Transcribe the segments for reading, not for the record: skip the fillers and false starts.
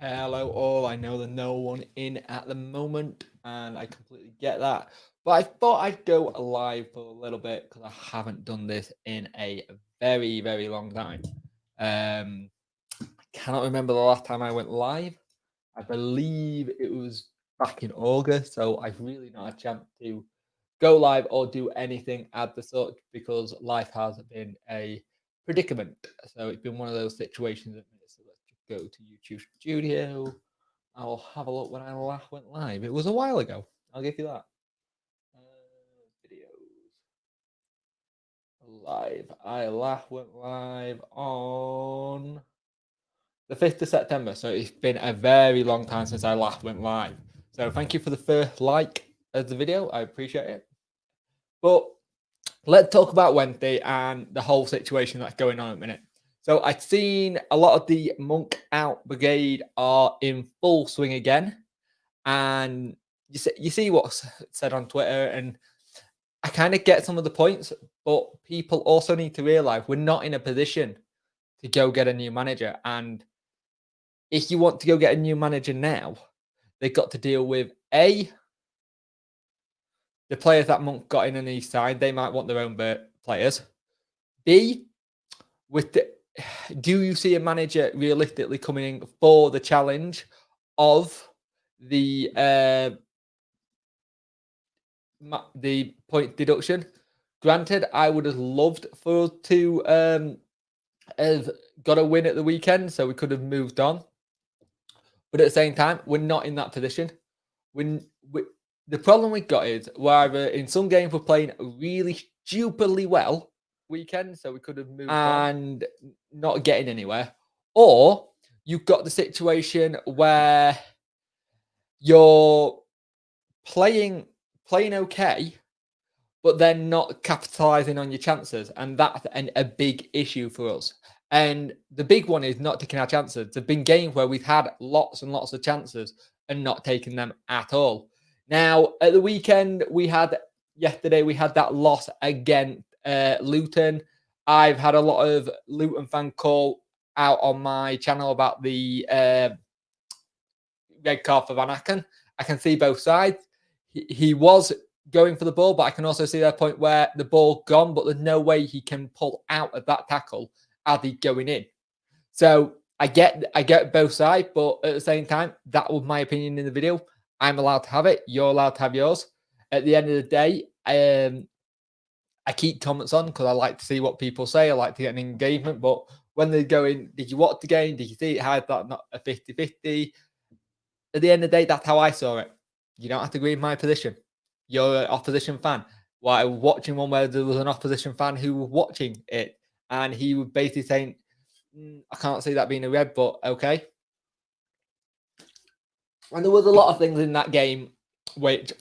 Hello all, I know there's no one in at the moment and I completely get that. But I thought I'd go live for a little bit because I haven't done this in a very, very long time. I cannot remember the last time I went live. I believe it was back in August, so I've really not had a chance to go live or do anything at the sort because life has been a predicament. So it's been one of those situations. So let's just go to YouTube Studio. I'll have a look when I last went live. It was a while ago. I'll give you that. Videos live. I last went live on the 5th of September. So it's been a very long time since I last went live. So thank you for the first like of the video. I appreciate it. But let's talk about Wednesday and the whole situation that's going on at the minute. So I've seen a lot of the Monk Out Brigade are in full swing again. And you see what's said on Twitter, and I kind of get some of the points, but people also need to realize we're not in a position to go get a new manager. And if you want to go get a new manager now, they've got to deal with the players that Monk got in on his side. They might want their own players. B, do you see a manager realistically coming in for the challenge of the point deduction? Granted, I would have loved for us to have got a win at the weekend, so we could have moved on. But at the same time, we're not in that position. The problem we've got is whether in some games we're playing really stupidly well weekend, so we could have moved on and not getting anywhere, or you've got the situation where you're playing okay, but then not capitalizing on your chances, and that's a big issue for us. And the big one is not taking our chances. There've been games where we've had lots and lots of chances and not taking them at all. Now, at the weekend, yesterday we had that loss against Luton. I've had a lot of Luton fan call out on my channel about the red card for Van Aken. I can see both sides. He was going for the ball, but I can also see that point where the ball gone, but there's no way he can pull out of that tackle as he's going in. So I get both sides, but at the same time, that was my opinion in the video. I'm allowed to have it. You're allowed to have yours. At the end of the day, I keep comments on because I like to see what people say. I like to get an engagement. But when they're going, did you watch the game? Did you see it? How is that not a 50-50? At the end of the day, that's how I saw it. You don't have to agree with my position. You're an opposition fan. Well, I was watching one where there was an opposition fan who was watching it, and he was basically saying, I can't see that being a red, but okay. And there was a lot of things in that game which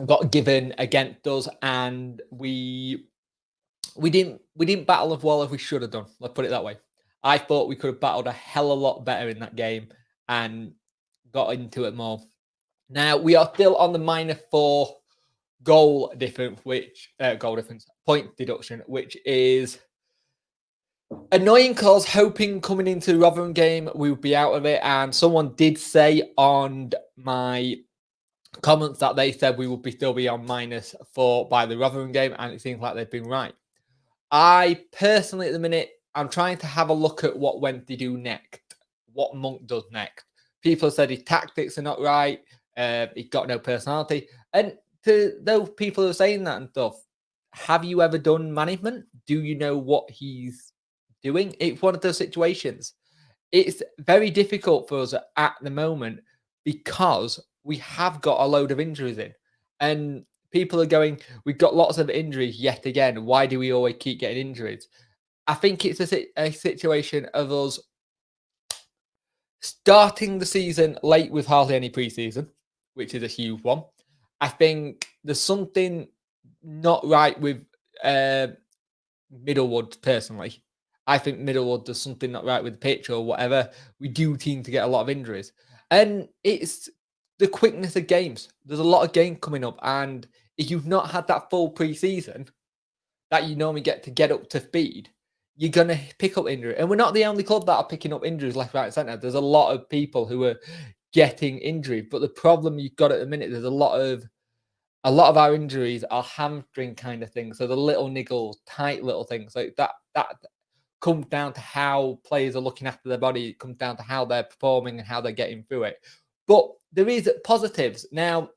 got given against us, and we didn't battle as well as we should have done. Let's put it that way. I thought we could have battled a hell of a lot better in that game and got into it more. Now we are still on the -4 goal difference, point deduction, which is annoying because hoping coming into the Rotherham game we would be out of it. And someone did say on my comments that they said we would still be on -4 by the Rotherham game, and it seems like they've been right. I personally, at the minute, I'm trying to have a look at what Wednesday do next, what Monk does next. People have said his tactics are not right. He's got no personality. And to those people who are saying that and stuff, have you ever done management? Do you know what he's doing? It's one of those situations. It's very difficult for us at the moment because we have got a load of injuries in. And people are going, we've got lots of injuries yet again. Why do we always keep getting injuries? I think it's a situation of us starting the season late with hardly any preseason, which is a huge one. I think there's something not right with Middlewood personally. I think Middlewood does something not right with the pitch or whatever. We do seem to get a lot of injuries. And it's the quickness of games. There's a lot of games coming up. And if you've not had that full preseason that you normally get to get up to speed, you're going to pick up injury. And we're not the only club that are picking up injuries left, right, and centre. There's a lot of people who are getting injured. But the problem you've got at the minute, there's a lot of our injuries are hamstring kind of things. So the little niggles, tight little things like that comes down to how players are looking after their body. It comes down to how they're performing and how they're getting through it. But there is positives. Now,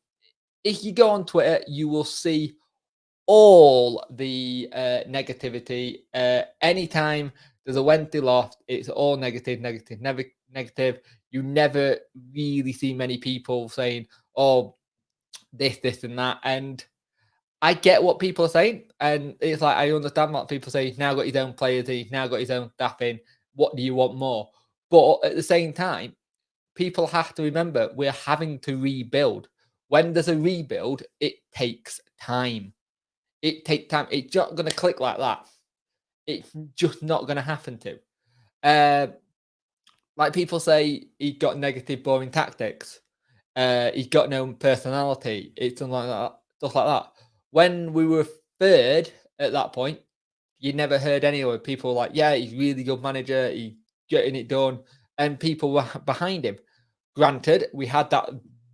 if you go on Twitter, you will see all the negativity. Anytime there's a Wednesday loft, it's all negative. You never really see many people saying, oh, this and that. And I get what people are saying. And it's like, I understand what people say. He's now got his own players. He's now got his own staff in. What do you want more? But at the same time, people have to remember we're having to rebuild. When there's a rebuild, it takes time. It takes time. It's not going to click like that. It's just not going to happen to. Like people say, he got negative, boring tactics. He's got no personality. It's something like that, stuff like that. When we were third at that point, you never heard any of it. People were like, yeah, he's a really good manager. He's getting it done. And people were behind him. Granted, we had that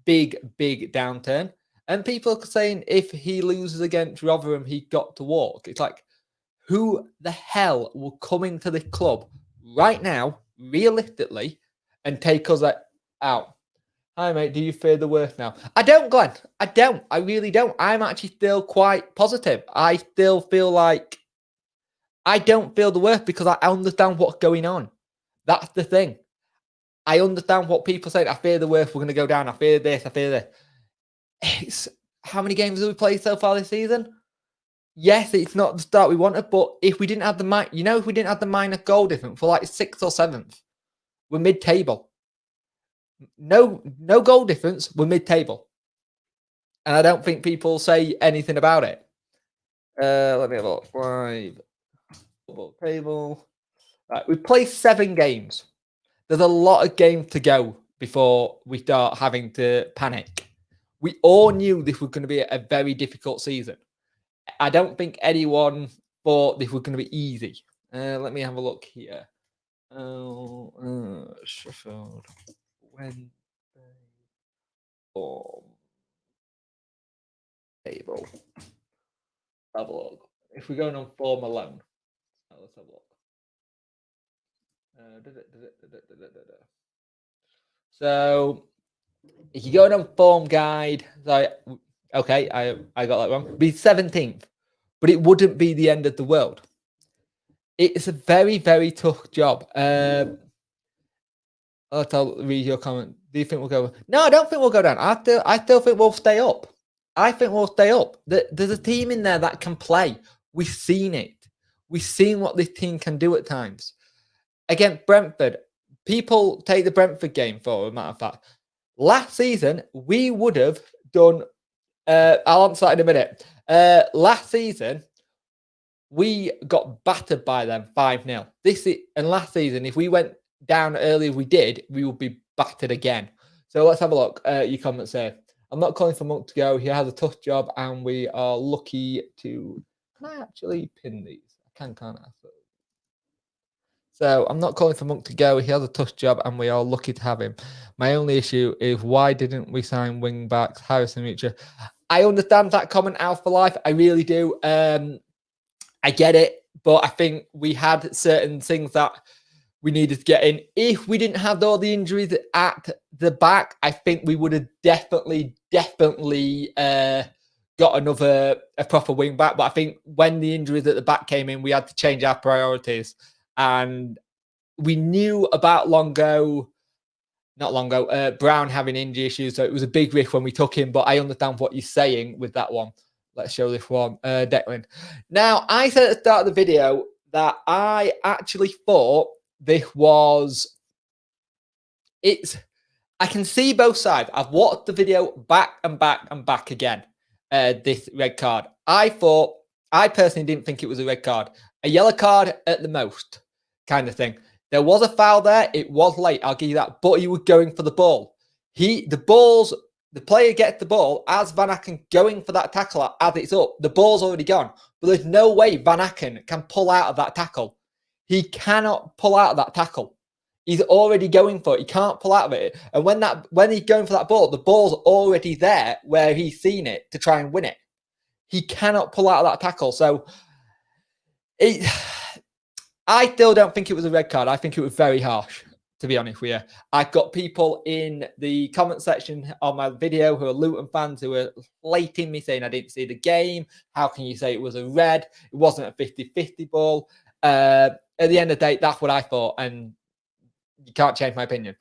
big downturn. And people are saying if he loses against Rotherham, he got to walk. It's like, who the hell will come into the club right now, realistically, and take us out? Hi, mate. Do you fear the worst now? I don't, Glenn. I don't. I really don't. I'm actually still quite positive. I still feel like I don't feel the worst because I understand what's going on. That's the thing. I understand what people say. I fear the worst. We're going to go down. I fear this. I fear this. It's, how many games have we played so far this season? Yes, it's not the start we wanted, but if we didn't have if we didn't have the minor goal difference for like 6th or 7th, we're mid-table. No goal difference, we're mid-table. And I don't think people say anything about it. Let me have a look. 5 football table. Right, we've played 7 games. There's a lot of games to go before we start having to panic. We all knew this was going to be a very difficult season. I don't think anyone thought this was going to be easy. Let me have a look here. Sheffield Wednesday form table. Have a look. If we're going on form alone, let's have a look. So, if you're going on form guide, okay, I got that wrong. Be 17th, but it wouldn't be the end of the world. It's a very, very tough job. I'll read your comment. Do you think we'll go? No, I don't think we'll go down. I still think we'll stay up. I think we'll stay up. There's a team in there that can play. We've seen it. We've seen what this team can do at times. Against Brentford, people take the Brentford game for a matter of fact. Last season, we would have done. I'll answer that in a minute. Last season, we got battered by them 5-0. And last season, if we went down earlier, we would be battered again. So let's have a look. Your comments say, I'm not calling for Monk to go. He has a tough job, and we are lucky to. Can I actually pin these? I can't I? So I'm not calling for Monk to go. He has a tough job, and we are lucky to have him. My only issue is why didn't we sign wing backs, Harris and Mitchell? I understand that comment out for life. I really do. I get it, but I think we had certain things that we needed to get in. If we didn't have all the injuries at the back, I think we would have definitely got a proper wing back. But I think when the injuries at the back came in, we had to change our priorities. And we knew about Brown having injury issues. So it was a big risk when we took him. But I understand what you're saying with that one. Let's show this one. Declan. Now, I said at the start of the video that I actually thought this was... I can see both sides. I've watched the video back and back again. This red card. I personally didn't think it was a red card. A yellow card at the most, kind of thing. There was a foul there. It was late, I'll give you that. But he was going for the ball. The player gets the ball as Van Aken going for that tackle as it's up. The ball's already gone. But there's no way Van Aken can pull out of that tackle. He cannot pull out of that tackle. He's already going for it. He can't pull out of it. And when he's going for that ball, the ball's already there where he's seen it to try and win it. He cannot pull out of that tackle. So I still don't think it was a red card. I think it was very harsh, to be honest with you. I've got people in the comment section on my video who are Luton fans who are slating me, saying I didn't see the game. How can you say it was a red? It wasn't a 50-50 ball. At the end of the day, that's what I thought, and you can't change my opinion.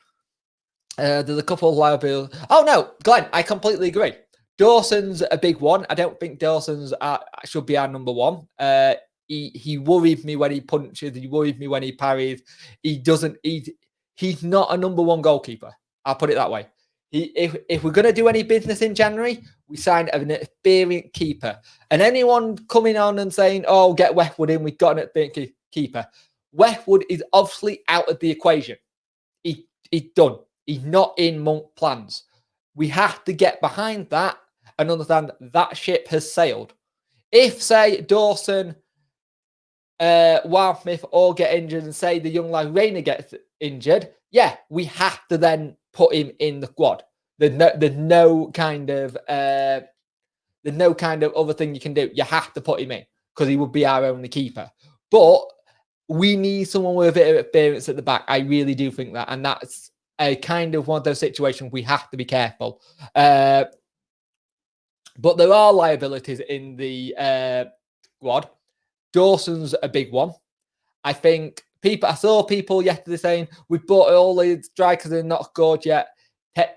There's a couple of liabilities. Oh, no, Glenn, I completely agree. Dawson's a big one. I don't think Dawson's should be our number one. He worried me when he punches. He worried me when he parries. He's not a number one goalkeeper. I'll put it that way. If we're going to do any business in January, we sign an experienced keeper. And anyone coming on and saying, oh, get Westwood in, we've got an experienced keeper. Westwood is obviously out of the equation. He's done. He's not in Monk plans. We have to get behind that and understand that ship has sailed. If, say, Dawson, Wildsmith all get injured and say the young lad Rayner gets injured, yeah, we have to then put him in the squad. There's no kind of other thing you can do. You have to put him in because he would be our only keeper. But we need someone with a bit of experience at the back. I really do think that. And that's a kind of one of those situations we have to be careful. But there are liabilities in the squad. Dawson's a big one. I think I saw people yesterday saying, we've bought all the strikers and not scored yet.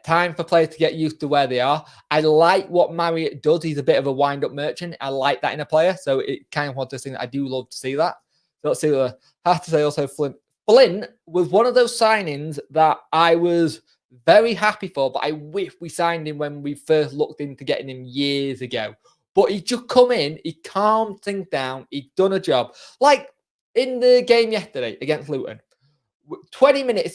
Time for players to get used to where they are. I like what Marriott does. He's a bit of a wind-up merchant. I like that in a player. So it kind of wants to think that I do love to see that. So let's see. I have to say also Flint. Flint was one of those signings that I was very happy for, but I wish we signed him when we first looked into getting him years ago. But he just come in, he calmed things down, he's done a job. Like in the game yesterday against Luton, 20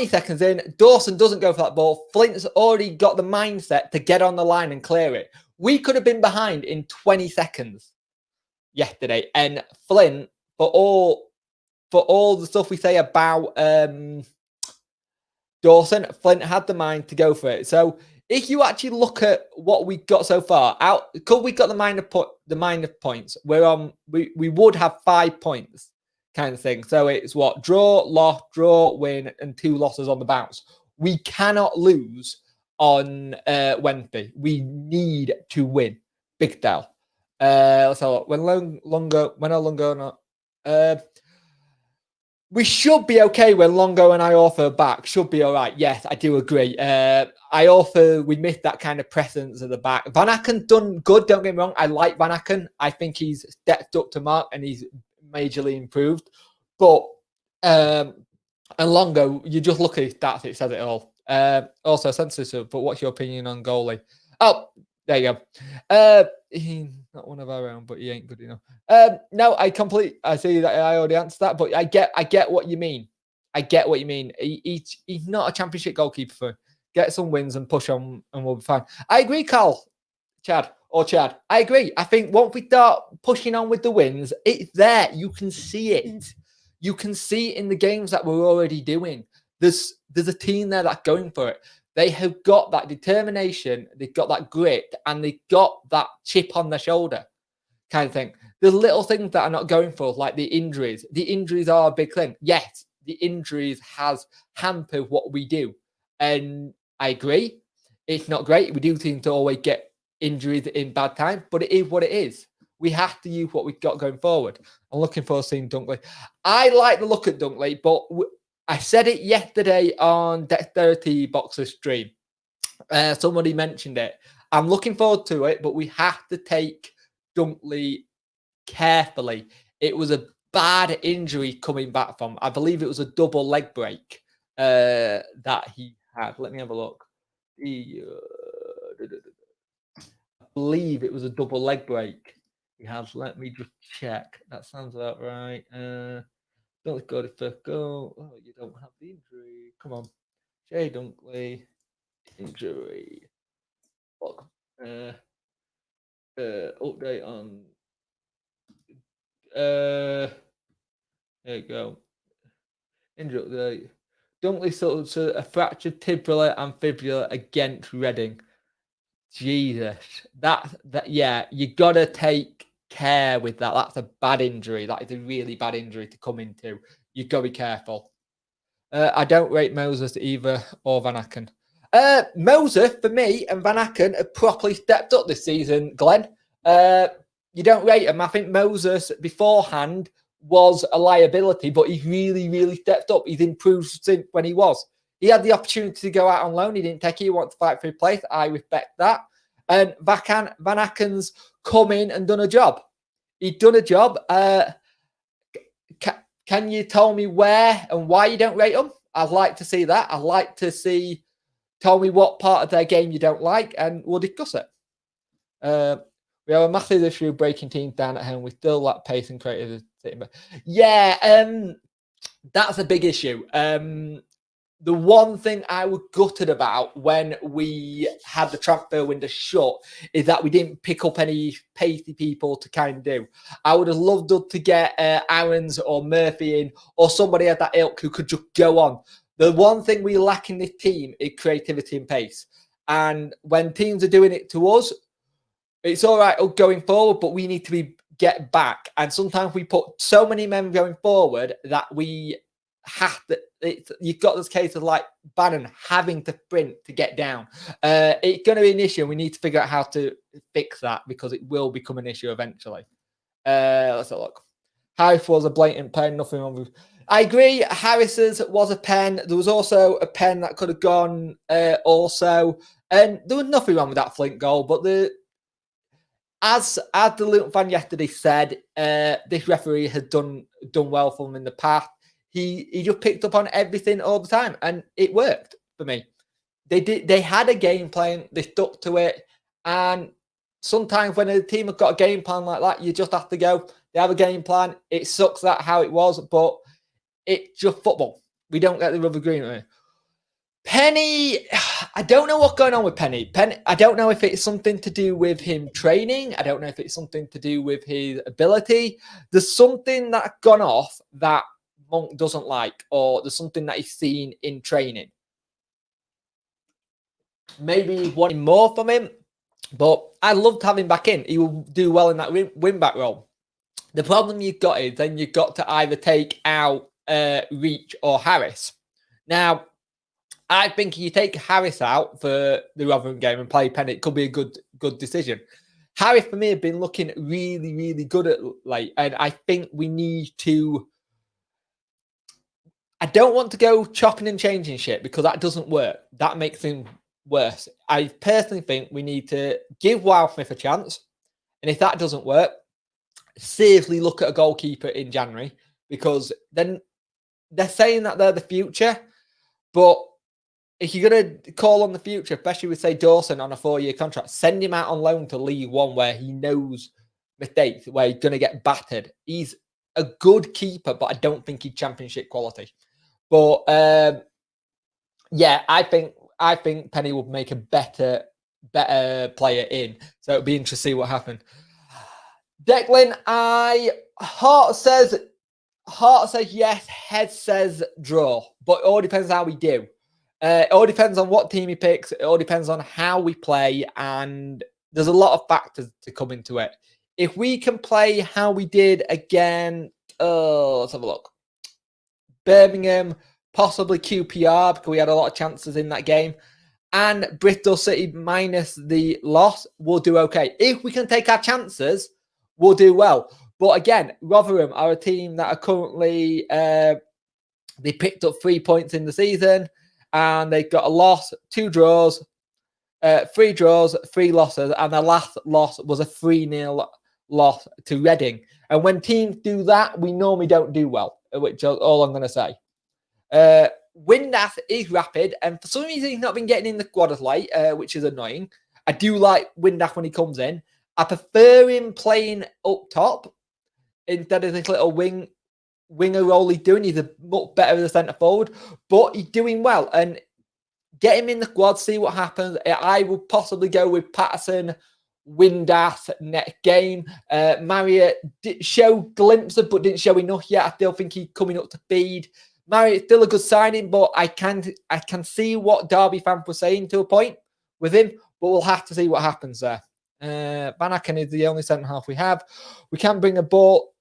seconds in, Dawson doesn't go for that ball. Flint's already got the mindset to get on the line and clear it. We could have been behind in 20 seconds yesterday. And Flint, for all the stuff we say about Dawson, Flint had the mind to go for it. So if you actually look at what we got so far, because we got the minor points, we would have 5 points kind of thing. So it's what? Draw, loss, draw, win, and 2 losses on the bounce. We cannot lose on Wednesday. We need to win. Big deal. Let's have a look. We should be okay when Longo and Iorfa are back. Should be all right. Yes, I do agree. Iorfa, we missed that kind of presence at the back. Van Aken done good, don't get me wrong. I like Van Aken. I think he's stepped up to mark and he's majorly improved. But, and Longo, you just look at his stats, it says it all. Also, sensitive, but what's your opinion on goalie? Oh, there you go. He's not one of our own, but he ain't good enough. No, I see that I already answered that, but I get what you mean. I get what you mean. He's not a championship goalkeeper. Get some wins and push on, and we'll be fine. I agree, Chad. I agree. I think once we start pushing on with the wins, it's there. You can see it. You can see it in the games that we're already doing. There's a team there that's going for it. They have got that determination, they've got that grit, and they've got that chip on their shoulder kind of thing. There's little things that are not going for, like the injuries. The injuries are a big thing. Yes, the injuries has hampered what we do. And I agree, it's not great. We do seem to always get injuries in bad time, but it is what it is. We have to use what we've got going forward. I'm looking forward to seeing Dunkley. I like the look at Dunkley, but I said it yesterday on Dexterity Boxer stream. Somebody mentioned it. I'm looking forward to it, but we have to take Dunkley carefully. It was a bad injury coming back from. I believe it was a double leg break that he had. Let me have a look. I believe it was a double leg break he has. Let me just check. That sounds about right. Don't go to first goal. Oh, you don't have the injury. Come on. Jay Dunkley. Injury. Update on There you go. Injury. Dunkley suffered a fractured tibial and fibula against Reading. Jesus, that yeah, you gotta take care with that. That's a bad injury. That is a really bad injury to come into. You've got to be careful. I don't rate Moses either or Van Aken. Moses, for me, and Van Aken have properly stepped up this season, Glenn. You don't rate him. I think Moses beforehand was a liability, but he's really, really stepped up. He's improved since when he was. He had the opportunity to go out on loan. He didn't take it. He wanted to fight for his place. I respect that. And Van Aken's come in and done a job. He's done a job. Can you tell me where and why you don't rate them? I'd like to see that. I'd like to see, tell me what part of their game you don't like, and we'll discuss it. We have a massive issue breaking teams down at home. We still lack pace and creativity. Yeah, that's a big issue. The one thing I was gutted about when we had the transfer window shut is that we didn't pick up any pacey people to kind of do. I would have loved to get Aarons or Murphy in, or somebody at that ilk who could just go on. The one thing we lack in this team is creativity and pace. And when teams are doing it to us, it's all right going forward, but we need to get back. And sometimes we put so many men going forward that we have to. You've got this case of like Bannon having to sprint to get down. It's going to be an issue. We need to figure out how to fix that because it will become an issue eventually. Let's have a look. Harris was a blatant pen. Nothing wrong with. I agree. Harris's was a pen. There was also a pen that could have gone also, and there was nothing wrong with that Flint goal. But as the Luton fan yesterday said, this referee has done well for him in the past. He just picked up on everything all the time, and it worked for me. They had a game plan, they stuck to it, and sometimes when a team have got a game plan like that, you just have to go. They have a game plan. It sucks that how it was, but it's just football. We don't get the rubber green. Penny, I don't know what's going on with Penny. I don't know if it's something to do with him training. I don't know if it's something to do with his ability. There's something that's gone off that Monk doesn't like, or there's something that he's seen in training. Maybe wanting more from him, but I loved having him back in. He will do well in that win-back role. The problem you've got is then you've got to either take out Reach or Harris. Now, I think if you take Harris out for the Rotherham game and play Penny, it could be a good decision. Harris, for me, has been looking really, really good at late, and I think we need to. I don't want to go chopping and changing shit because that doesn't work. That makes things worse. I personally think we need to give Wildsmith a chance. And if that doesn't work, seriously look at a goalkeeper in January because then they're saying that they're the future. But if you're going to call on the future, especially with, say, Dawson on a 4-year contract, send him out on loan to League One where he knows mistakes, where he's going to get battered. He's a good keeper, but I don't think he's championship quality. But yeah, I think Penny would make a better player in. So it'll be interesting to see what happened. Declan, heart says yes, head says draw, but it all depends how we do. It all depends on what team he picks. It all depends on how we play, and there's a lot of factors to come into it. If we can play how we did again, let's have a look. Birmingham, possibly QPR, because we had a lot of chances in that game. And Bristol City minus the loss, we'll do okay. If we can take our chances, we'll do well. But again, Rotherham are a team that are currently, they picked up 3 points in the season, and they got a loss, 2 draws, 3 draws, 3 losses, and their last loss was a 3-0 loss to Reading. And when teams do that, we normally don't do well, which is all I'm going to say. Windass is rapid, and for some reason he's not been getting in the squad as late, which is annoying. I do like Windass when he comes in. I prefer him playing up top instead of this little winger role he's doing. He's a much better as a centre forward, but he's doing well. And get him in the squad, see what happens. I will possibly go with Patterson, Windass next game. Marriott did show glimpses, but didn't show enough yet. I still think he's coming up to speed. Marriott's still a good signing, but I can see what Derby fans were saying to a point with him, but we'll have to see what happens there. Van Aken is the only centre half we have. We can bring the ball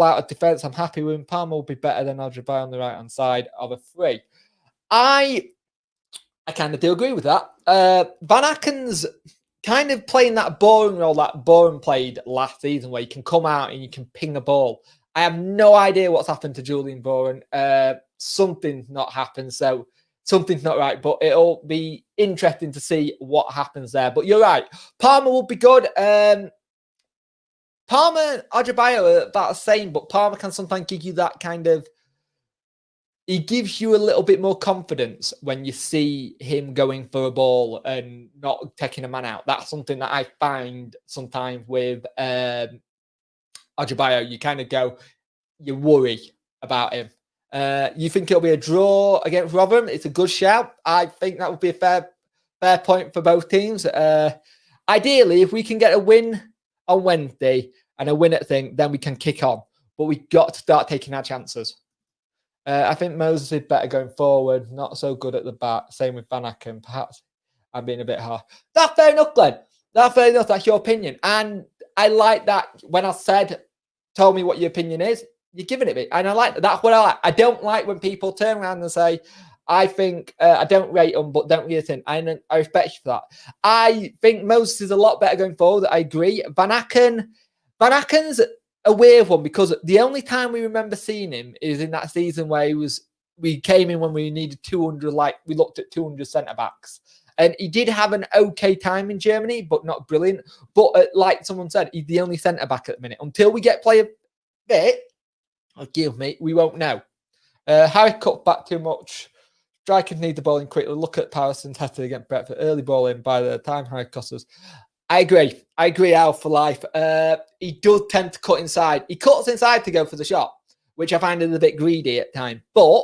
out of defence. I'm happy with him. Palmer will be better than Adebayo on the right hand side of a three. I kind of do agree with that. Van Aken's kind of playing that boring role that Bowen played last season, where you can come out and you can ping a ball. I have no idea what's happened to Julian Bowen. Something's not happened, so something's not right. But it'll be interesting to see what happens there. But you're right, Palmer will be good. Palmer, Adebayo are about the same, but Palmer can sometimes give you that kind of. He gives you a little bit more confidence when you see him going for a ball and not taking a man out. That's something that I find sometimes with Adebayo. You kind of go, you worry about him. You think it'll be a draw against Rotherham? It's a good shout. I think that would be a fair point for both teams. Ideally, if we can get a win on Wednesday and a win at thing, then we can kick on. But we've got to start taking our chances. I think Moses is better going forward, not so good at the back. Same with Van Aken. Perhaps I'm being a bit hard. That's fair enough, Glenn. That's fair enough. That's your opinion. And I like that when I told me what your opinion is, you're giving it me. And I like that. That's what I like. I don't like when people turn around and say, I think I don't rate them, but don't get in. I respect you for that. I think Moses is a lot better going forward. I agree. Van Aken's a weird one, because the only time we remember seeing him is in that season where we came in when we needed 200, like we looked at 200 centre-backs. And he did have an okay time in Germany, but not brilliant. But like someone said, he's the only centre-back at the minute. Until we get player bit, give me, we won't know. Harry cut back too much. Strikers need the ball in quickly. Look at Patterson's header against Brentford. Early ball in by the time Harry cost us. I agree, Al, for life. He does tend to cut inside. He cuts inside to go for the shot, which I find is a bit greedy at times. But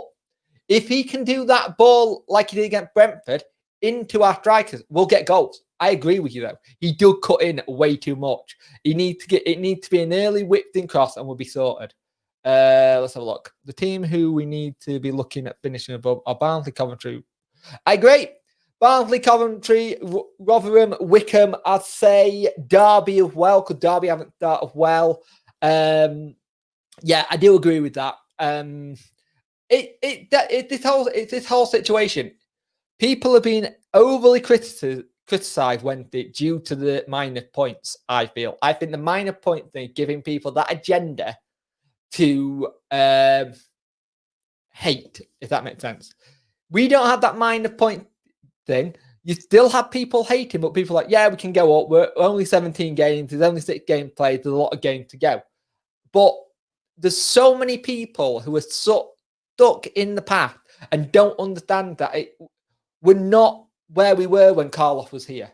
if he can do that ball like he did against Brentford into our strikers, we'll get goals. I agree with you, though. He does cut in way too much. It needs to be an early whipped in cross and we'll be sorted. Let's have a look. The team who we need to be looking at finishing above are Barnsley, Coventry. I agree. Barnsley, Coventry, Rotherham, Wycombe. I'd say Derby as well, because Derby haven't started well. Yeah, I do agree with that. It's this whole situation. People have been overly criticised when due to the minor points. I think the minor point thing, giving people that agenda to hate, if that makes sense. We don't have that minor point thing. You still have people hating, but people are like, yeah, we can go up. We're only 17 games. There's only 6 games played. There's a lot of games to go. But there's so many people who are stuck in the past and don't understand that we're not where we were when Karloff was here,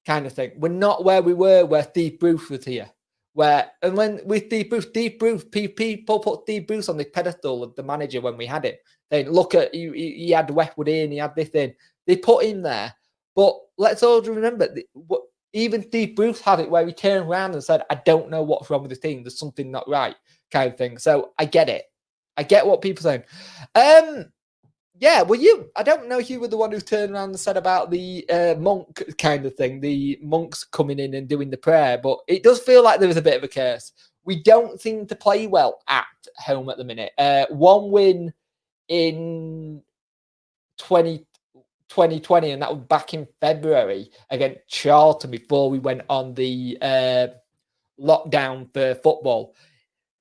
kind of thing. We're not where we were where Steve Bruce was here. And when with Steve Bruce, people put Steve Bruce on the pedestal of the manager when we had him. Saying, look at, he had Westwood in, he had this in. They put him there. But let's all remember, even Steve Bruce had it where he turned around and said, I don't know what's wrong with the team. There's something not right, kind of thing. So I get it. I get what people are saying. Yeah, well, I don't know if you were the one who turned around and said about the monk kind of thing, the monks coming in and doing the prayer, but it does feel like there was a bit of a curse. We don't seem to play well at home at the minute. One win in 2020, and that was back in February against Charlton before we went on the lockdown for football.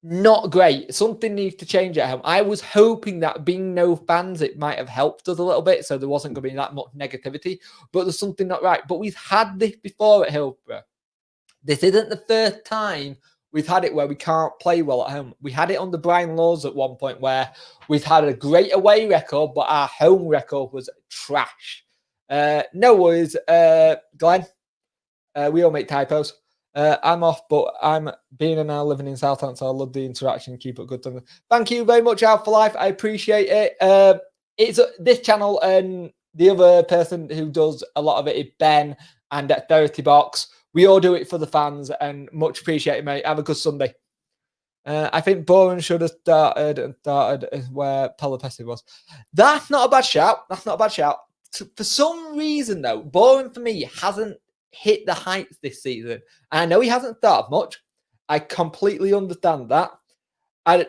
Not great. Something needs to change at home. I was hoping that being no fans, it might have helped us a little bit, so there wasn't going to be that much negativity, but there's something not right. But we've had this before at Hillsborough. This isn't the first time we've had it where we can't play well at home. We had it under Brian Laws at one point where we've had a great away record, but our home record was trash. No worries, Glenn. We all make typos. I'm off, but I'm being and now living in Southampton, so I love the interaction. Keep it good. Thank you very much, Al, for life. I appreciate it. It's this channel, and the other person who does a lot of it is Ben and at 30 Box. We all do it for the fans, and much appreciated, mate. Have a good Sunday. I think Bowen should have started where pelupessy was. That's not a bad shout. That's not a bad shout. For some reason, though, Bowen for me hasn't hit the heights this season. And I know he hasn't started much. I completely understand that. I know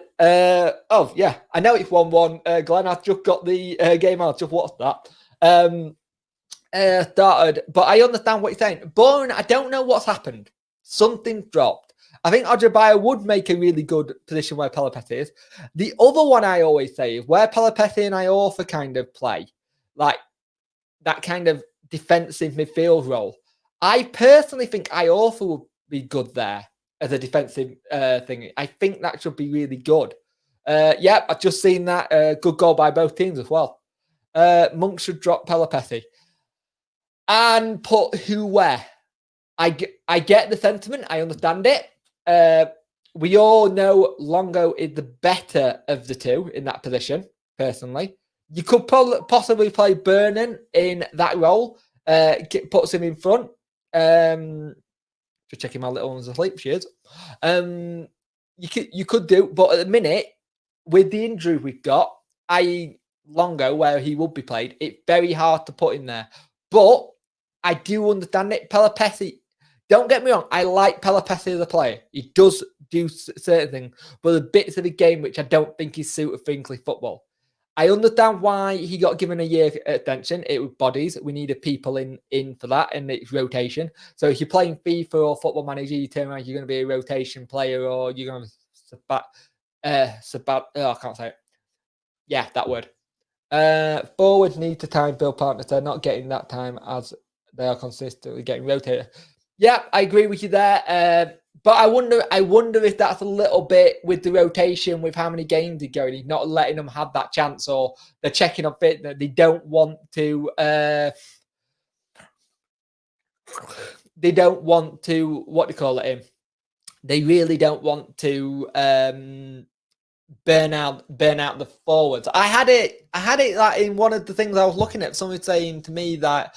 it's 1-1. Glenn, I've just got the game on. I've just watched that. Started, but I understand what you're saying. Bowen, I don't know what's happened. Something's dropped. I think odebejo would make a really good position where pelupessy is. The other one I always say is where pelupessy and Iorfa kind of play, like that kind of defensive midfield role. I personally think Iorfa would be good there as a defensive thing. I think that should be really good. I've just seen that. Good goal by both teams as well. Monk should drop pelupessy and put who where. I get the sentiment. I understand it. We all know Longo is the better of the two in that position, personally. You could possibly play Burnen in that role. Puts him in front. Just checking my little one's asleep. She is. You could do, but at the minute, with the injury we've got, i.e. Longo, where he would be played, it's very hard to put in there. But I do understand it. pelupessy, don't get me wrong, I like pelupessy as a player. He does do certain things, but the bits of the game which I don't think is suited for English football. I understand why he got given a year extension. It was bodies. We needed people in for that, and it's rotation. So if you're playing FIFA or Football Manager, you turn around, you're going to be a rotation player, or you're going to I can't say it. Yeah, that word. Forwards need to time build partners. They're not getting that time as they are consistently getting rotated. Yeah, I agree with you there. But I wonder if that's a little bit with the rotation, with how many games they're going. He's not letting them have that chance, or they're checking on fit that they don't want to. They don't want to. What do you call it? In they really don't want to burn out the forwards. I had it like in one of the things I was looking at. Someone saying to me that,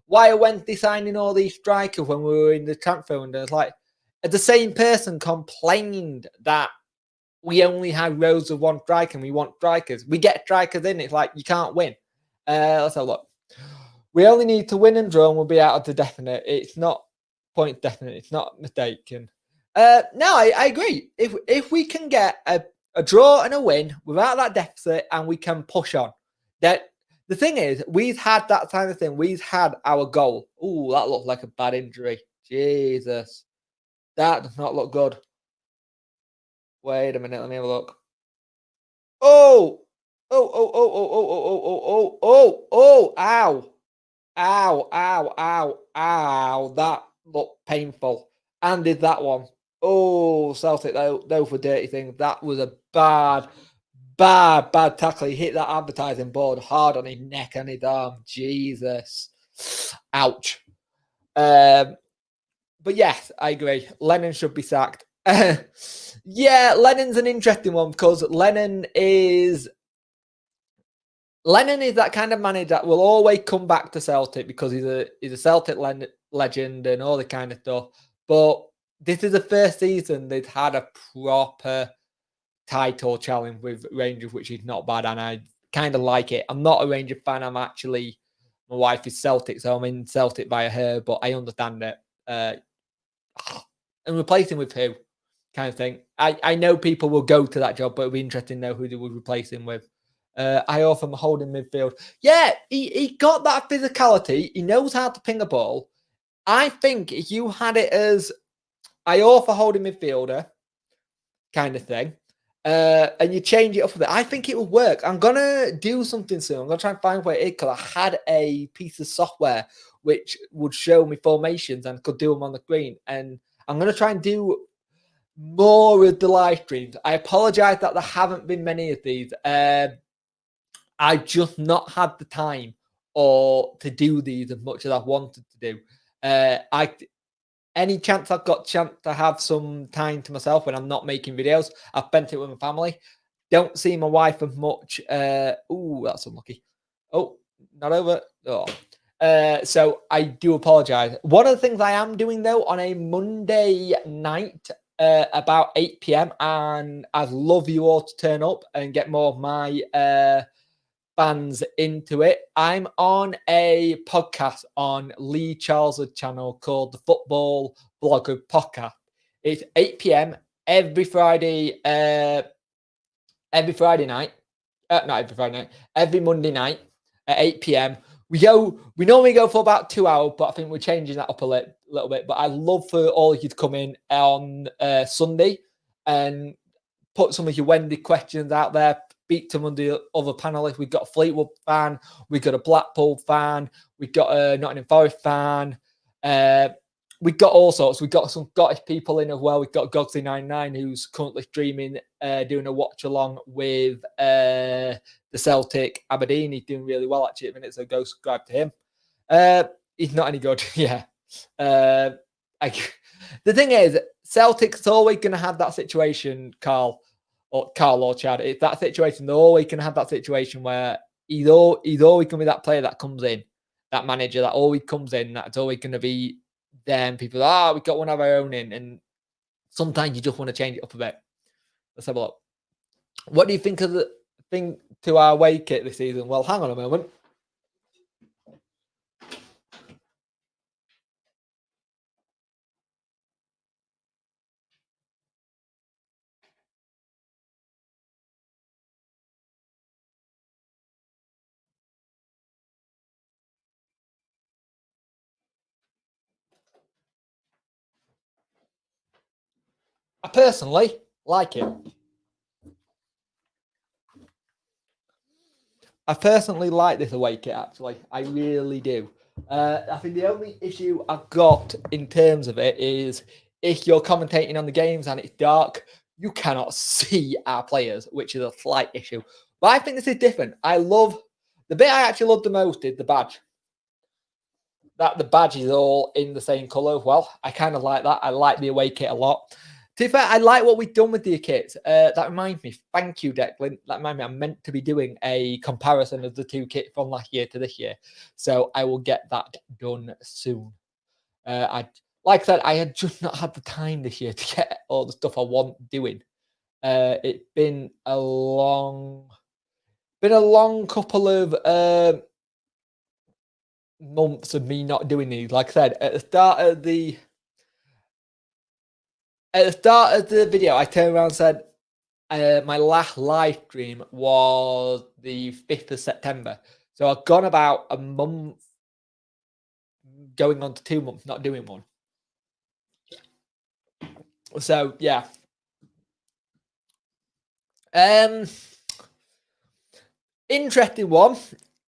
why are Wednesday signing all these strikers when we were in the transfer window? It's like the same person complained that we only had rows of one striker and we want strikers. We get strikers in. It's like you can't win. Let's have a look. We only need to win and draw, and we'll be out of the definite. It's not point definite. It's not mistaken. No, I agree. If we can get a draw and a win without that deficit, and we can push on, that the thing is, we've had that kind of thing. We've had our goal. Oh, that looked like a bad injury. Jesus, that does not look good. Wait a minute. Let me have a look. Oh, ow. That looked painful. And did that one. Oh, Celtic, those were dirty things. That was a bad tackle. He hit that advertising board hard on his neck and his arm. Jesus. Ouch. But yes, I agree. Lennon should be sacked. Yeah, Lennon's an interesting one because Lennon is that kind of manager that will always come back to Celtic because he's a Celtic legend and all the kind of stuff. But this is the first season they've had a proper title challenge with Rangers, which is not bad, and I kind of like it. I'm not a Rangers fan. My wife is Celtic, so I'm in Celtic via her, but I understand it. And replacing with who? Kind of thing. I know people will go to that job, but it'll be interesting to know who they would replace him with. I offer him holding midfield. Yeah, he got that physicality. He knows how to ping a ball. I think if you had it as I offer holding midfielder kind of thing, and you change it up a bit, I think it will work. I'm going to do something soon. I'm going to try and find where it is because I had a piece of software which would show me formations and could do them on the screen. And I'm going to try and do more of the live streams. I apologize that there haven't been many of these. I've just not had the time or to do these as much as I've wanted to do. Any chance I've got to have some time to myself when I'm not making videos, I've spent it with my family. Don't see my wife as much. That's unlucky. Oh, not over. Oh. So I do apologize. One of the things I am doing though on a Monday night about 8 p.m. and I'd love you all to turn up and get more of my fans into it. I'm on a podcast on Lee Charles's channel called the Football Blogger Podcast. It's 8 p.m. every Friday. Every Friday night. Not every Friday night. Every Monday night at 8 p.m. We normally go for about 2 hours, but I think we're changing that up a little bit. But I'd love for all of you to come in on Sunday and put some of your Wendy questions out there. Speak to some of the other panelists. We've got a Fleetwood fan. We've got a Blackpool fan. We've got a Nottingham Forest fan. We've got all sorts. We've got some Scottish people in as well. We've got Gogsy99 who's currently streaming, doing a watch along with the Celtic Aberdeen. He's doing really well actually at the minute, so go subscribe to him. He's not any good, yeah. The thing is, Celtic's always going to have that situation, Carl or Chad. It's that situation. They're always going to have that situation where he's always going to be that player that comes in, that manager that always comes in. That's always going to be them. People, we've got one of our own in, and sometimes you just want to change it up a bit. Let's have a look. What do you think of the thing to our away kit this season? Well, hang on a moment. I personally like it. I personally like this away kit, actually. I really do. I think the only issue I've got in terms of it is if you're commentating on the games and it's dark, you cannot see our players, which is a slight issue. But I think this is different. The bit I actually love the most is the badge. That the badge is all in the same colour. Well, I kind of like that. I like the away kit a lot. To be fair, I like what we've done with the kits. That reminds me. Thank you, Declan. That reminds me. I'm meant to be doing a comparison of the two kits from last year to this year, so I will get that done soon. Like I said, I had just not had the time this year to get all the stuff I want doing. It's been a long couple of months of me not doing these. Like I said, at the start of the video, I turned around and said my last live stream was the 5th of September. So I've gone about a month, going on to 2 months, not doing one. So, yeah. Interesting one.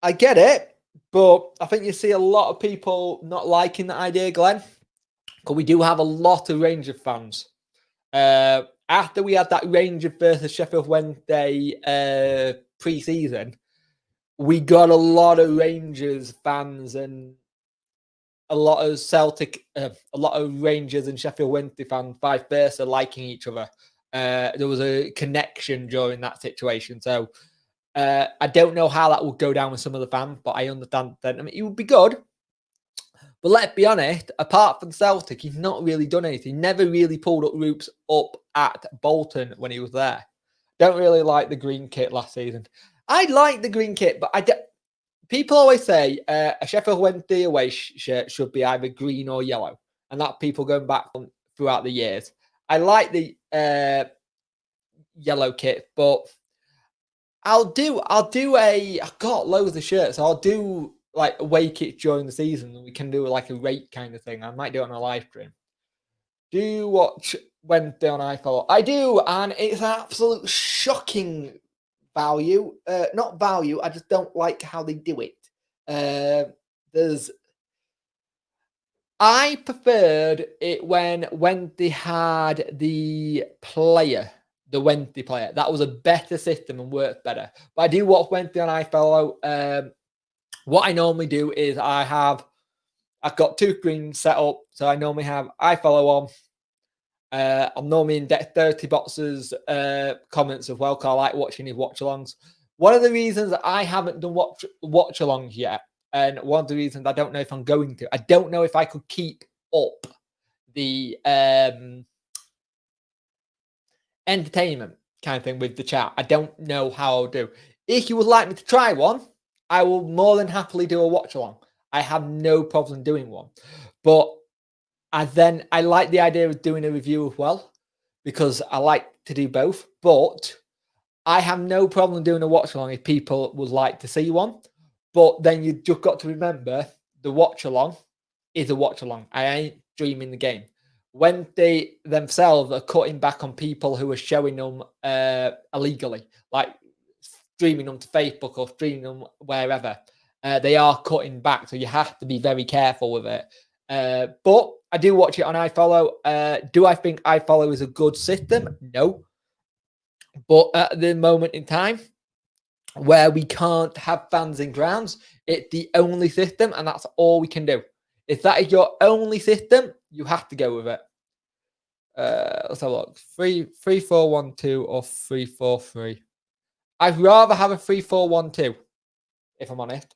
I get it. But I think you see a lot of people not liking that idea, Glenn. Because we do have a lot of Rangers fans. After we had that Rangers versus Sheffield Wednesday pre-season, we got a lot of Rangers fans and a lot of Celtic, a lot of Rangers and Sheffield Wednesday fans, vice versa, liking each other. There was a connection during that situation. So I don't know how that would go down with some of the fans, but I understand that. I mean, it would be good. But let's be honest, apart from Celtic, he's not really done anything. He never really pulled up roots up at Bolton when he was there. Don't really like the green kit last season. I like the green kit, but people always say a Sheffield Wednesday away shirt should be either green or yellow. And that people going back throughout the years. I like the yellow kit, but I've got loads of shirts. I'll do like away kits during the season, and we can do like a rate kind of thing. I might do it on a live stream. Do you watch Wednesday on iFollow? I do, and it's an absolute shocking value. Not value, I just don't like how they do it. I preferred it when they had the Wednesday player. That was a better system and worked better. But I do watch Wednesday on iFollow. What I normally do is I've got two screens set up. So I normally have iFollow on. I'm normally in Dexterity Box's comments as well, because I like watching his watch-alongs. One of the reasons I haven't done watch-alongs yet And one of the reasons I don't know if I'm going to, I don't know if I could keep up the entertainment kind of thing with the chat. I don't know how I'll do. If you would like me to try one, I will more than happily do a watch along. I have no problem doing one. But I like the idea of doing a review as well, because I like to do both. But I have no problem doing a watch along if people would like to see one. But then you just got to remember the watch along is a watch along. I ain't streaming the game. When they themselves are cutting back on people who are showing them illegally, like streaming them to Facebook or streaming them wherever, they are cutting back. So you have to be very careful with it. But I do watch it on iFollow. Do I think iFollow is a good system? No. But at the moment in time, where we can't have fans in grounds, it's the only system, and that's all we can do. If that is your only system, you have to go with it. Let's have a look. 3-4-1-2 or 3-4-3. I'd rather have a 3-4-1-2, if I'm honest.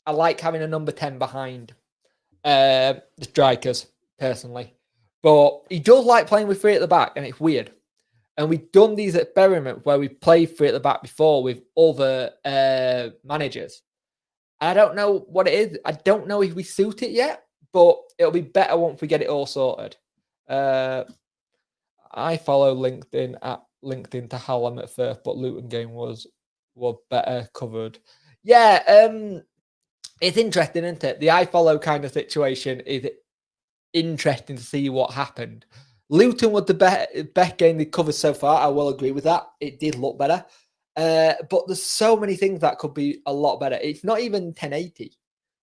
I like having a number 10 behind the strikers, personally. But he does like playing with 3 at the back, and it's weird. And we've done these experiments where we've played 3 at the back before with other managers. I don't know what it is. I don't know if we suit it yet, but it'll be better once we get it all sorted. I follow LinkedIn at LinkedIn to Hallam at first, but Luton game was better covered. Yeah, it's interesting, isn't it? The I follow kind of situation is interesting to see what happened. Luton was the best game they covered so far. I will agree with that. It did look better. But there's so many things that could be a lot better. It's not even 1080,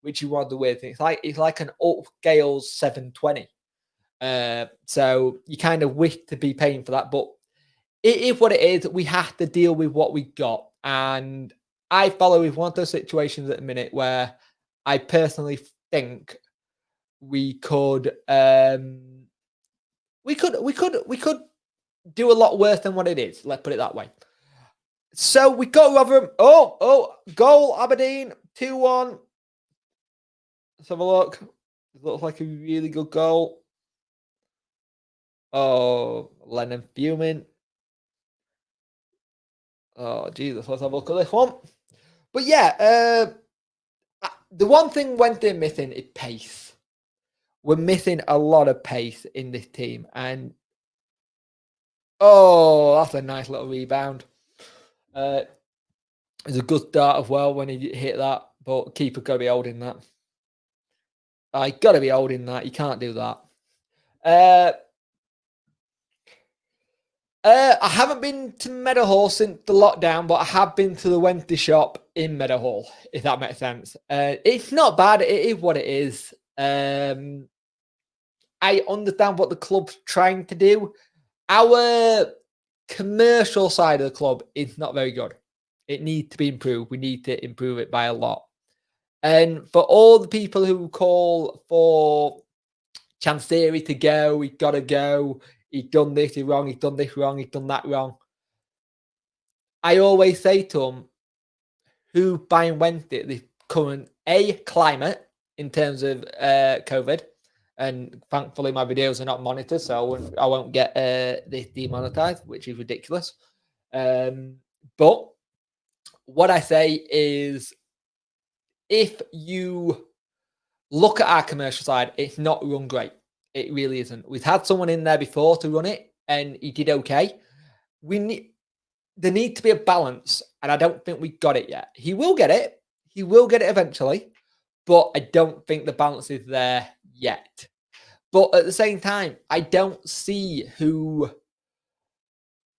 which is one of the weird things. It's like an upscale 720. So you kind of wish to be paying for that, but it is what it is. We have to deal with what we got. And I follow with one of those situations at the minute where I personally think we could do a lot worse than what it is. Let's put it that way. So we got Rotherham. Goal Aberdeen 2-1. Let's have a look. It looks like a really good goal. Oh, Lennon fuming. Oh, Jesus. Let's have a look at this one. But yeah, the one thing Wednesday missing is pace. We're missing a lot of pace in this team. And, oh, that's a nice little rebound. It's a good start as well when he hit that. But keeper got to be holding that. I got to be holding that. You can't do that. I haven't been to Meadowhall since the lockdown, but I have been to the Wednesday shop in Meadowhall, if that makes sense. It's not bad. It is what it is. I understand what the club's trying to do. Our commercial side of the club is not very good. It needs to be improved. We need to improve it by a lot. And for all the people who call for Chansiri to go, he's got to go. He's done this wrong. He's done this wrong. He's done that wrong. I always say to them, who buying Wednesday the current climate in terms of COVID, and thankfully my videos are not monitored, so I won't get this demonetized, which is ridiculous. But what I say is, if you look at our commercial side, it's not run great. It really isn't. We've had someone in there before to run it, and he did okay. There needs to be a balance, and I don't think we got it yet. He will get it. He will get it eventually, but I don't think the balance is there yet. But at the same time, I don't see who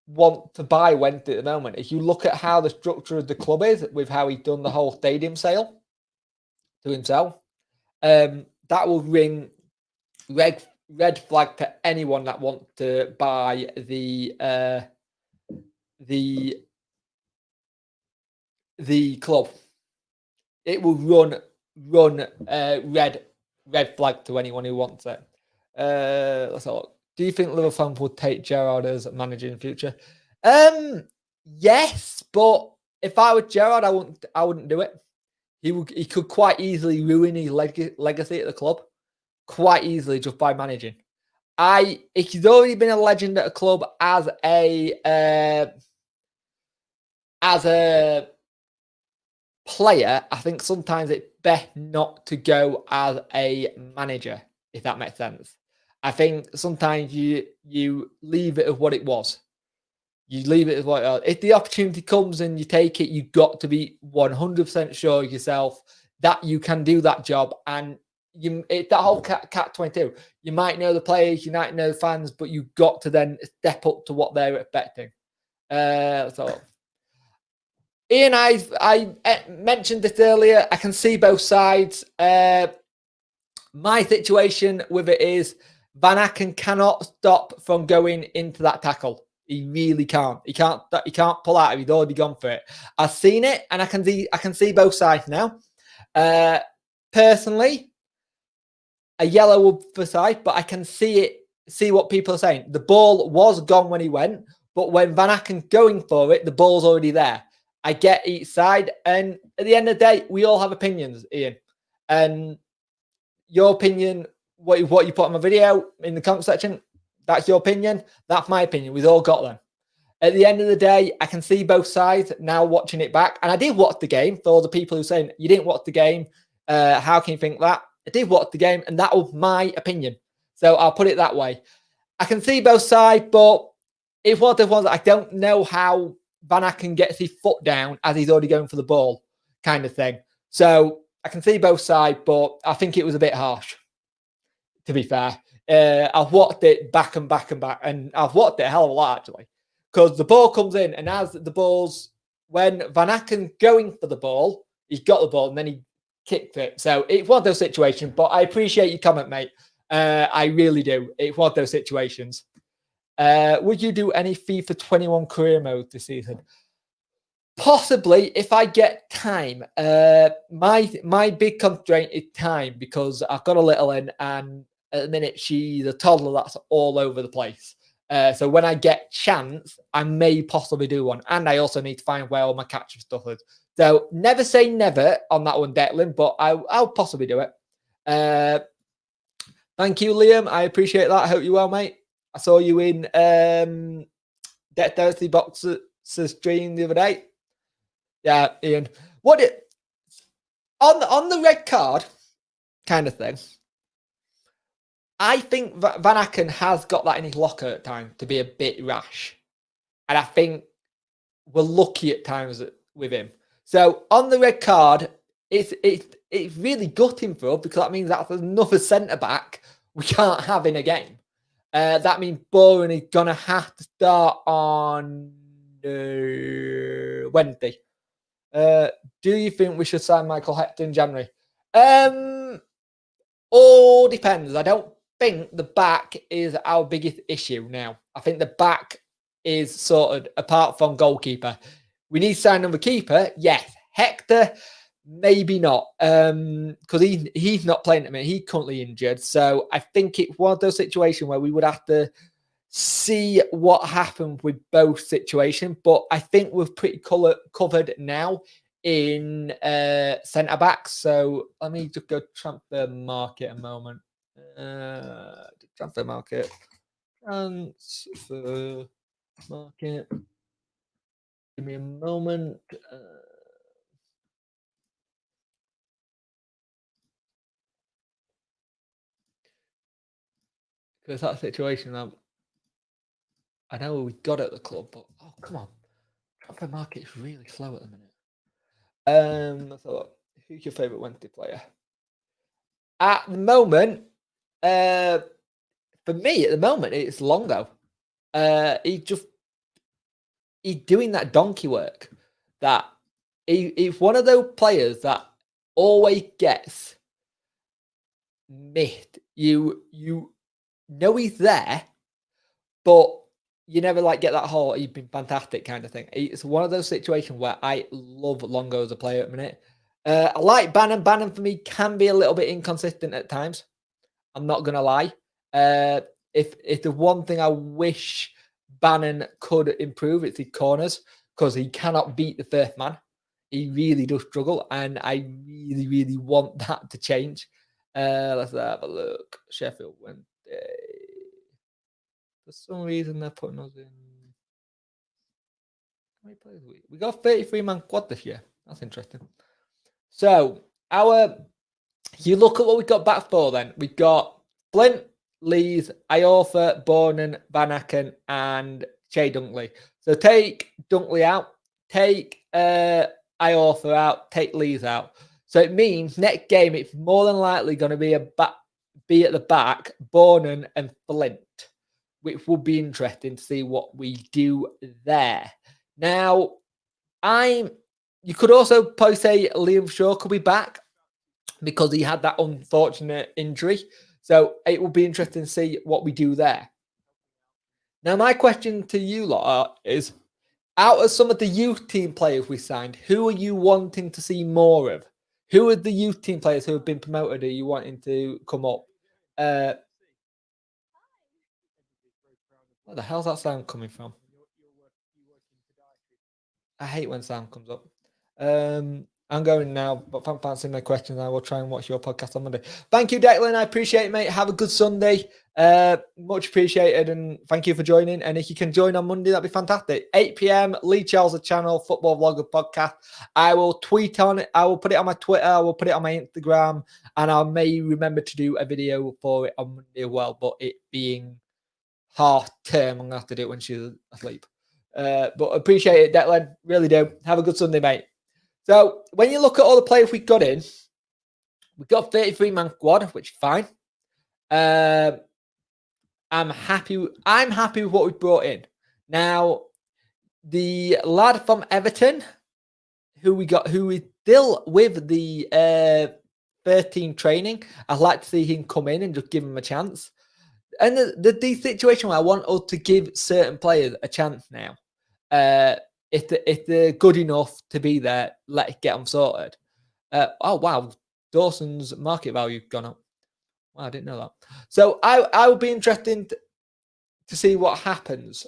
want to buy Wednesday at the moment. If you look at how the structure of the club is, with how he's done the whole stadium sale to himself, that will ring red flag to anyone that wants to buy the club. It will run red flag to anyone who wants it. Let's have a look. Do you think Liverpool would take Gerrard as manager in the future? Yes, but if I were Gerrard, I wouldn't do it. he could quite easily ruin his legacy at the club, quite easily just by managing. He's already been a legend at a club as a player. I think sometimes it's best not to go as a manager, if that makes sense. I think sometimes you leave it as what it was. You leave it as what it was. If the opportunity comes and you take it, you've got to be 100% sure of yourself that you can do that job. And that whole catch-22. You might know the players, you might know the fans, but you've got to then step up to what they're expecting. So, Ian, I mentioned this earlier. I can see both sides. My situation with it is Van Aken cannot stop from going into that tackle. He really can't. He can't pull out. He's already gone for it. I've seen it, and I can see both sides now. Personally, a yellow would for side, but I can see what people are saying. The ball was gone when he went, but when Van Aken going for it, the ball's already there. I get each side, and at the end of the day, we all have opinions, Ian. And your opinion, what you put on my video in the comment section, that's your opinion. That's my opinion. We've all got them. At the end of the day, I can see both sides now watching it back. And I did watch the game. For all the people who are saying, you didn't watch the game, how can you think that? I did watch the game, and that was my opinion. So I'll put it that way. I can see both sides, but it's one of the ones that I don't know how Van Aken gets his foot down as he's already going for the ball kind of thing. So I can see both sides, but I think it was a bit harsh, to be fair. I've watched it back and back and back, and I've watched it a hell of a lot, actually. Because the ball comes in, and as the ball's, when Van Aken going for the ball, he got the ball, and then he kicked it. So it's one of those situations, but I appreciate your comment, mate. I really do. It's one of those situations. Would you do any FIFA 21 career mode this season? Possibly, if I get time. My big constraint is time, because I've got a little in, and at the minute she's a toddler that's all over the place. So when I get chance, I may possibly do one, and I also need to find where all my capture stuff is. So never say never on that one, Declan, but I'll possibly do it. Thank you, Liam. I appreciate that. I hope you're well, mate. I saw you in Death Thursday Boxer stream the other day. Yeah, Ian. On the red card kind of thing, I think Van Aken has got that in his locker at times to be a bit rash. And I think we're lucky at times with him. So on the red card, it's really gutting for us, because that means that's another centre-back we can't have in a game. That means Bowen is going to have to start on Wednesday. Do you think we should sign Michael Hector in January? All depends. I don't think the back is our biggest issue now. I think the back is sorted, apart from goalkeeper. We need to sign another keeper. Yes. Hector, maybe not. Because he's not playing at the minute. He's currently injured. So I think it's one of those situations where we would have to see what happened with both situations. But I think we're pretty covered now in centre backs. So let me just go transfer market a moment. Transfer market. Give me a moment. Because that situation, I know we got at the club, but oh, come on. Transfer market is really slow at the minute. So who's your favourite Wednesday player? At the moment, for me, at the moment, it's Longo. He's doing that donkey work. That he's one of those players that always gets missed. You know he's there, but you never get that whole he's been fantastic kind of thing. It's one of those situations where I love Longo as a player at the minute. I like Bannon. Bannon for me can be a little bit inconsistent at times. I'm not gonna lie. If the one thing I wish Bannon could improve, it's his corners, because he cannot beat the first man. He really does struggle, and I really, really want that to change. Let's have a look. Sheffield Wednesday. For some reason, they're putting us in. How many players we got 33-man quad this year. That's interesting. So, you look at what we got back for then. We got Flint, Lees, Iorfa, Bornan, Van Aken, and Che Dunkley. So take Dunkley out, take Iorfa out, take Lees out. So it means next game it's more than likely going to be be at the back, Bornan and Flint, which will be interesting to see what we do there. Now, you could also probably say Liam Shaw could be back because he had that unfortunate injury. So it will be interesting to see what we do there. Now, my question to you lot is, out of some of the youth team players we signed, who are you wanting to see more of? Who are the youth team players who have been promoted are you wanting to come up? Where the hell's that sound coming from? I hate when sound comes up. I'm going now, but if I'm answering my questions, I will try and watch your podcast on Monday. Thank you, Declan. I appreciate it, mate. Have a good Sunday. Much appreciated, and thank you for joining. And if you can join on Monday, that'd be fantastic. 8 p.m. Lee Charles' channel, Football Vlogger Podcast. I will tweet on it. I will put it on my Twitter. I will put it on my Instagram, and I may remember to do a video for it on Monday as well. But it being half term, I'm gonna have to do it when she's asleep. But appreciate it, Declan. Really do. Have a good Sunday, mate. So when you look at all the players we got in, we got 33-man squad, which is fine. I'm happy with what we brought in. Now, the lad from Everton, who is still with the 13 training, I'd like to see him come in and just give him a chance. And the situation where I want us to give certain players a chance now. If they're good enough to be there, let's get them sorted. Oh, wow. Dawson's market value gone up. Wow, I didn't know that. So I will be interested to see what happens.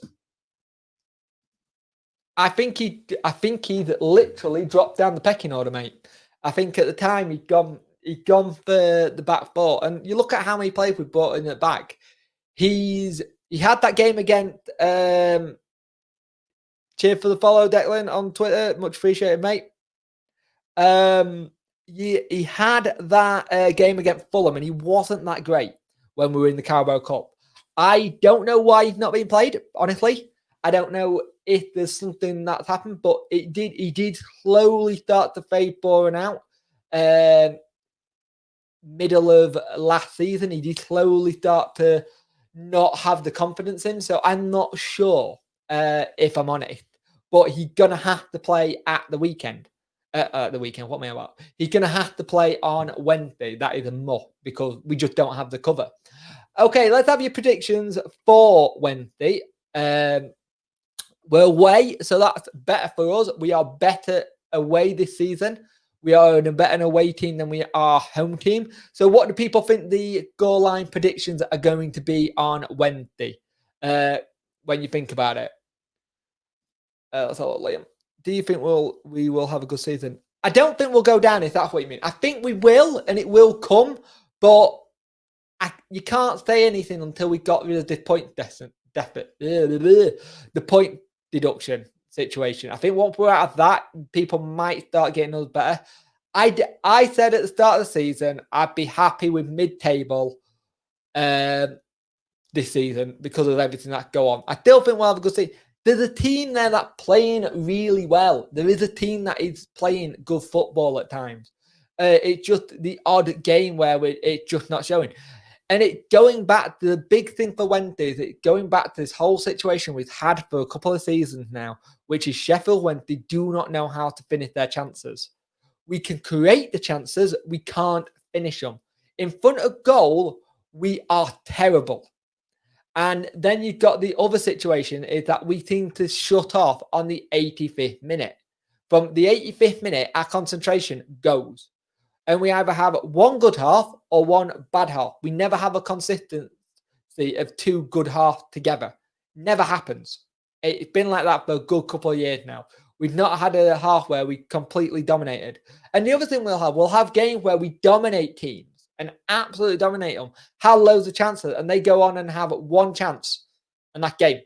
I think he'd literally dropped down the pecking order, mate. I think at the time he'd gone for the back four. And you look at how many players we brought in at back. He had that game against cheer for the follow, Declan, on Twitter. Much appreciated, mate. He had that game against Fulham, and he wasn't that great when we were in the Carabao Cup. I don't know why he's not being played, honestly. I don't know if there's something that's happened, but he did slowly start to fade Boren out. Middle of last season, he did slowly start to not have the confidence in. So I'm not sure if I'm honest. But he's going to have to play at the weekend. What am I about? He's going to have to play on Wednesday. That is a must because we just don't have the cover. Okay, let's have your predictions for Wednesday. We're away, so that's better for us. We are better away this season. We are a better away team than we are home team. So what do people think the goal line predictions are going to be on Wednesday? When you think about it. Let's have a look, Liam. Do you think we will have a good season? I don't think we'll go down if that's what you mean. I think we will, and it will come, but you can't say anything until we got rid of the point deduction situation. I think once we're out of that, people might start getting us better. I said at the start of the season, I'd be happy with mid-table this season because of everything that go on. I still think we'll have a good season. There's a team there that's playing really well. There is a team that is playing good football at times. It's just the odd game where it's just not showing. And going back to the big thing for Wednesday is going back to this whole situation we've had for a couple of seasons now, which is Sheffield Wednesday do not know how to finish their chances. We can create the chances, we can't finish them. In front of goal, we are terrible. And then you've got the other situation is that we seem to shut off on the 85th minute. From the 85th minute, our concentration goes. And we either have one good half or one bad half. We never have a consistency of two good halves together. Never happens. It's been like that for a good couple of years now. We've not had a half where we completely dominated. And the other thing we'll have games where we dominate teams and absolutely dominate them, have loads of chances, and they go on and have one chance in that game.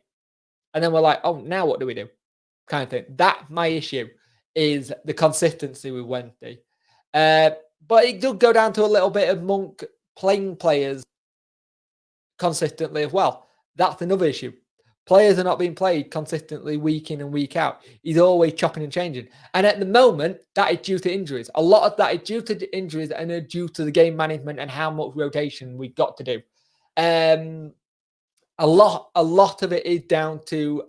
And then we're like, oh, now what do we do? Kind of thing. That's my issue, is the consistency with Wednesday. But it does go down to a little bit of Monk playing players consistently as well. That's another issue. Players are not being played consistently week in and week out. He's always chopping and changing. And at the moment, that is due to injuries. A lot of that is due to injuries and are due to the game management and how much rotation we've got to do. A lot of it is down to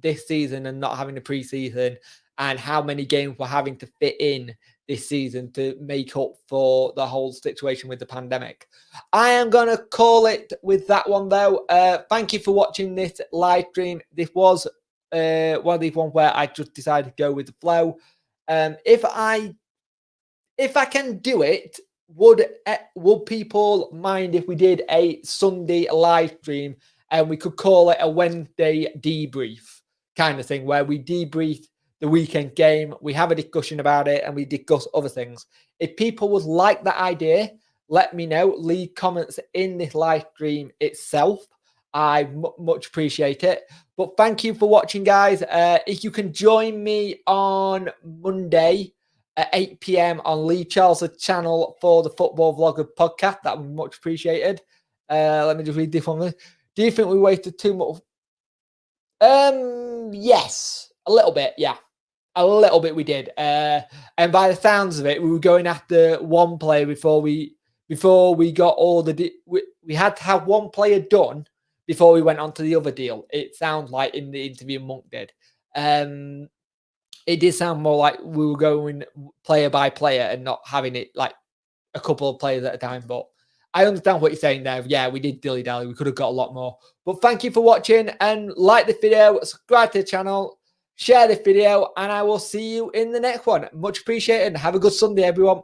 this season and not having a preseason, and how many games we're having to fit in this season to make up for the whole situation with the pandemic. I am going to call it with that one, though. Thank you for watching this live stream. This was one of these ones where I just decided to go with the flow. If I can do it, would people mind if we did a Sunday live stream and we could call it a Wednesday debrief kind of thing, where we debrief the weekend game, we have a discussion about it, and we discuss other things? If people would like that idea, let me know. Leave comments in this live stream itself. I much appreciate it. But thank you for watching, guys. If you can join me on Monday at 8 p.m. on Lee Charles' channel for the Football Vlogger podcast, that would be much appreciated. Let me just read this one. Do you think we wasted too much? Yes, a little bit. Yeah, a little bit we did. And by the sounds of it, we were going after one player before we got all the. We had to have one player done before we went on to the other deal. It sounds like in the interview Monk did. It did sound more like we were going player by player and not having it like a couple of players at a time. But I understand what you're saying there. Yeah, we did dilly-dally. We could have got a lot more. But thank you for watching, and like the video, subscribe to the channel, share this video, and I will see you in the next one. Much appreciated. Have a good Sunday, everyone.